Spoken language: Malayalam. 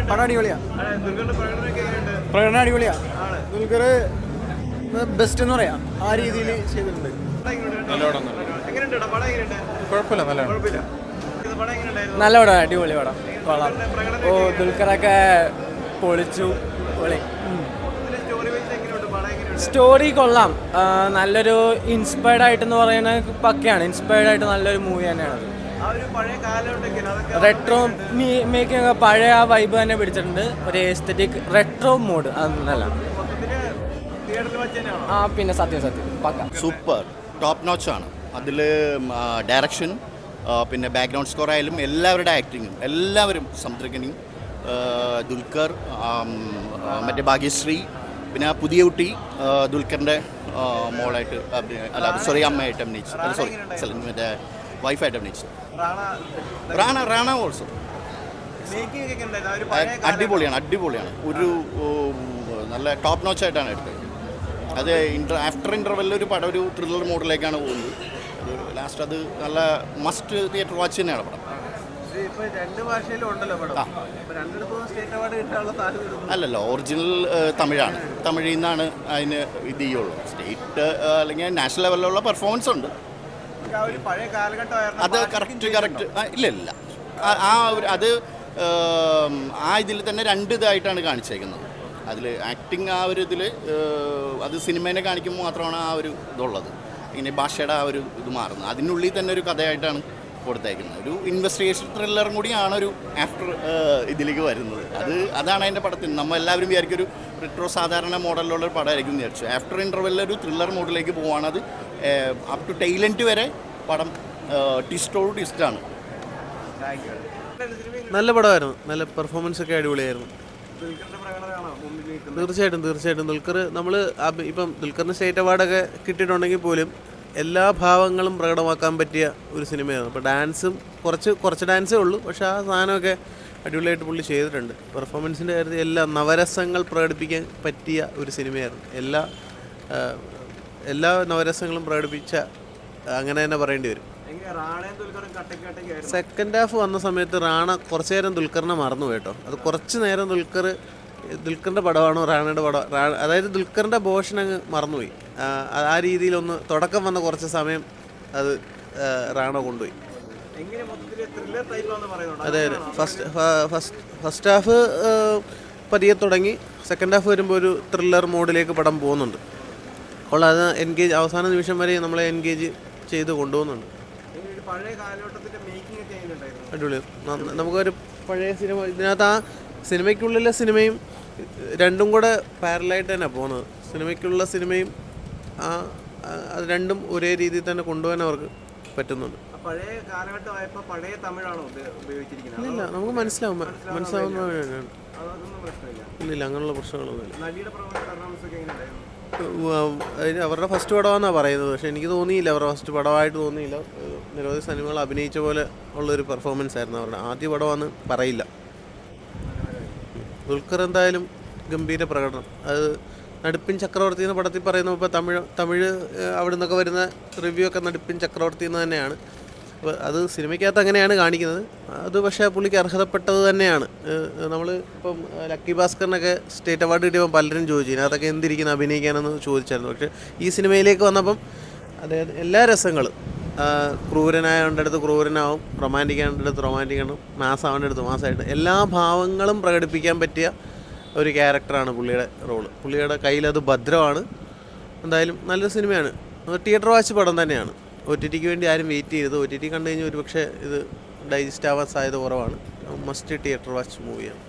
പടം അടിപൊളിയാ. പ്രകടനം അടിപൊളിയാ. ദുൽഖർ ബെസ്റ്റ് എന്ന് പറയാം, ആ രീതിയിൽ ചെയ്തിട്ടുണ്ട്. നല്ല പടം, അടിപൊളി പടം, കൊള്ളാം. ഓ, ദുൽഖറൊക്കെ പൊളിച്ചു, പൊളി. സ്റ്റോറി കൊള്ളാം, നല്ലൊരു ഇൻസ്പയർഡ് ആയിട്ടെന്ന് പറയുന്നത് പക്കയാണ്. ഇൻസ്പയർഡ് ആയിട്ട് നല്ലൊരു മൂവി തന്നെയാണ്. റെട്രോ മേക്കിംഗ് പഴയ ആ വൈബ് തന്നെ പിടിച്ചിട്ടുണ്ട്. ഒരു എസ്തെറ്റിക് റെട്രോ മോഡ്, അത് നല്ല. ആ പിന്നെ സത്യം പക്ക സൂപ്പർ ടോപ്പ് നോച്ച് ആണ്. അതിൽ ഡയറക്ഷൻ, പിന്നെ ബാക്ക്ഗ്രൗണ്ട് സ്കോർ ആയാലും എല്ലാവരുടെ ആക്ടിങ്ങും, എല്ലാവരും സമുദ്രകനി, ദുൽഖർ, മറ്റേ ഭാഗ്യശ്രീ, പിന്നെ ആ പുതിയ കുട്ടി ദുൽഖറിൻ്റെ മോളായിട്ട് അമ്മയായിട്ട് അഭിനയിച്ചു, മറ്റേ വൈഫായിട്ട് അഭിനയിച്ചു. റാണ ഓൾസോ അടിപൊളിയാണ്. ഒരു നല്ല ടോപ്പ് നോച്ചായിട്ടാണ് എടുത്തത്. അത് ആഫ്റ്റർ ഇൻ്റർവെല്ലിൽ ഒരു പടം ഒരു ത്രില്ലർ മോഡിലേക്കാണ് പോകുന്നത്. ലാസ്റ്റ് അത് നല്ല മസ്റ്റ് തിയേറ്റർ വാച്ച് തന്നെയാണ് പടം. അല്ലല്ലോ, ഒറിജിനൽ തമിഴാണ്. തമിഴിൽ നിന്നാണ് അതിന് ഇത് ചെയ്യുള്ളൂ. സ്റ്റേറ്റ് അല്ലെങ്കിൽ നാഷണൽ ലെവലിലുള്ള പെർഫോമൻസ് ഉണ്ട്. അത് കറക്റ്റ് ഇല്ല അത് ആ ഇതിൽ തന്നെ രണ്ട് ഇതായിട്ടാണ് കാണിച്ചേക്കുന്നത്. അതിൽ ആക്ടിങ് ആ ഒരു ഇതിൽ അത് സിനിമേനെ കാണിക്കുമ്പോൾ മാത്രമാണ് ആ ഒരു ഇതുള്ളത്. ഇങ്ങനെ ഭാഷയുടെ ആ ഒരു ഇത് മാറുന്നത്. അതിനുള്ളിൽ തന്നെ ഒരു കഥയായിട്ടാണ് കൊടുത്തേക്കുന്നത്. ഒരു ഇൻവെസ്റ്റിഗേഷൻ ത്രില്ലറും കൂടിയാണ് ഒരു ആഫ്റ്റർ ഇതിലേക്ക് വരുന്നത്. അതാണ് അതിൻ്റെ പടത്തിൽ നമ്മൾ എല്ലാവരും വിചാരിക്കും ഒരു റിട്രോ സാധാരണ മോഡലിലുള്ള ഒരു പടമായിരിക്കും വിചാരിച്ചു. ആഫ്റ്റർ ഇൻ്റർവെല്ലിൽ ഒരു ത്രില്ലർ മോഡിലേക്ക് പോവുകയാണ്. അത് അപ് ടു ടൈലൻറ്റ് വരെ പടം ട്വിസ്റ്റാണ്. നല്ല പടമായിരുന്നു, നല്ല പെർഫോമൻസ് ഒക്കെ അടിപൊളിയായിരുന്നു. തീർച്ചയായിട്ടും ദുൽഖർ നമ്മൾ ഇപ്പം ദുൽഖറിന് സ്റ്റേറ്റ് അവാർഡൊക്കെ കിട്ടിയിട്ടുണ്ടെങ്കിൽ പോലും എല്ലാ ഭാവങ്ങളും പ്രകടമാക്കാൻ പറ്റിയ ഒരു സിനിമയാണ്. ഇപ്പോൾ ഡാൻസും കുറച്ച് ഡാൻസേ ഉള്ളൂ, പക്ഷേ ആ സാധനമൊക്കെ അടിപൊളിയായിട്ട് പുള്ളി ചെയ്തിട്ടുണ്ട്. പെർഫോമൻസിൻ്റെ കാര്യത്തിൽ എല്ലാ നവരസങ്ങൾ പ്രകടിപ്പിക്കാൻ പറ്റിയ ഒരു സിനിമയായിരുന്നു. എല്ലാ നവരസങ്ങളും പ്രകടിപ്പിച്ച അങ്ങനെ തന്നെ പറയേണ്ടി വരും. സെക്കൻഡ് ഹാഫ് വന്ന സമയത്ത് റാണ കുറച്ച് നേരം ദുൽഖറിനെ മറന്നു കേട്ടോ. അത് കുറച്ച് നേരം ദുൽഖറിൻ്റെ പടമാണോ റാണയുടെ പടം, അതായത് ദുൽഖറിൻ്റെ പോർഷൻ അങ്ങ് മറന്നുപോയി. ആ രീതിയിലൊന്ന് തുടക്കം വന്ന കുറച്ച് സമയം അത് റാണ കൊണ്ടുപോയി. അതെ ഫസ്റ്റ് ഹാഫ് പതിയെ തുടങ്ങി, സെക്കൻഡ് ഹാഫ് വരുമ്പോൾ ഒരു ത്രില്ലർ മോഡിലേക്ക് പടം പോകുന്നുണ്ട്. അപ്പോൾ അത് അവസാന നിമിഷം വരെ നമ്മളെ എൻഗേജ് ചെയ്ത് കൊണ്ടുപോകുന്നുണ്ട്. അടിപൊളി. നമുക്കൊരു പഴയ സിനിമ, ഇതിനകത്ത് ആ സിനിമയ്ക്കുള്ളിലെ സിനിമയും രണ്ടും കൂടെ പാരലായിട്ട് തന്നെ പോകുന്നത്. സിനിമയ്ക്കുള്ള സിനിമയും അത് രണ്ടും ഒരേ രീതിയിൽ തന്നെ കൊണ്ടുപോകാൻ അവർക്ക് പറ്റുന്നുണ്ട്. ഇല്ല, നമുക്ക് മനസ്സിലാവുന്നതാണ്. ഇല്ല, അങ്ങനെയുള്ള പ്രശ്നങ്ങളൊന്നുമില്ല. അവരുടെ ഫസ്റ്റ് പടമാണെന്നാണ് പറയുന്നത്, പക്ഷേ എനിക്ക് തോന്നിയില്ല അവരുടെ ഫസ്റ്റ് പടമായിട്ട് തോന്നിയില്ല. നിരവധി സിനിമകൾ അഭിനയിച്ച പോലെ ഉള്ളൊരു പെർഫോമൻസ് ആയിരുന്നു അവരുടെ. ആദ്യ പടമാണെന്ന് പറയില്ല. ദുൽഖർ എന്തായാലും ഗംഭീര പ്രകടനം. അത് നടുപ്പിൻ ചക്രവർത്തി എന്ന പടത്തിൽ പറയുന്നത് ഇപ്പോൾ തമിഴ് അവിടെ നിന്നൊക്കെ വരുന്ന റിവ്യൂ ഒക്കെ നടുപ്പിൻ ചക്രവർത്തി എന്ന് തന്നെയാണ്. അപ്പോൾ അത് സിനിമയ്ക്കകത്ത് അങ്ങനെയാണ് കാണിക്കുന്നത്. അത് പക്ഷേ പുള്ളിക്ക് അർഹതപ്പെട്ടത് തന്നെയാണ്. നമ്മൾ ഇപ്പം ലക്കി ഭാസ്കറിനൊക്കെ സ്റ്റേറ്റ് അവാർഡ് കിട്ടിയപ്പോൾ പലരും ചോദിച്ചു അതൊക്കെ എന്തിരിക്കുന്നു അഭിനയിക്കാനെന്ന് ചോദിച്ചായിരുന്നു. പക്ഷേ ഈ സിനിമയിലേക്ക് വന്നപ്പം അതായത് എല്ലാ രസങ്ങളും, ക്രൂരനായവൻ്റെ അടുത്ത് ക്രൂരനാവും, റൊമാൻറ്റിക്കാവേണ്ട അടുത്ത് റൊമാൻറ്റിക്കാണ്, മാസാവേണ്ട അടുത്ത് മാസമായിട്ട് എല്ലാ ഭാവങ്ങളും പ്രകടിപ്പിക്കാൻ പറ്റിയ ഒരു ക്യാരക്ടറാണ് പുള്ളിയുടെ റോള്. പുള്ളിയുടെ കയ്യിലത് ഭദ്രമാണ്. എന്തായാലും നല്ലൊരു സിനിമയാണ്. തിയേറ്റർ വാച്ച് പടം തന്നെയാണ്. OTT വേണ്ടി ആരും വെയിറ്റ് ചെയ്തത്. OTT കണ്ടു കഴിഞ്ഞാൽ ഒരു പക്ഷേ ഇത് ഡൈജസ്റ്റ് ആവാൻ സാധ്യത കുറവാണ്. മസ്റ്റ് തിയേറ്റർ വാച്ച് മൂവിയാണ്.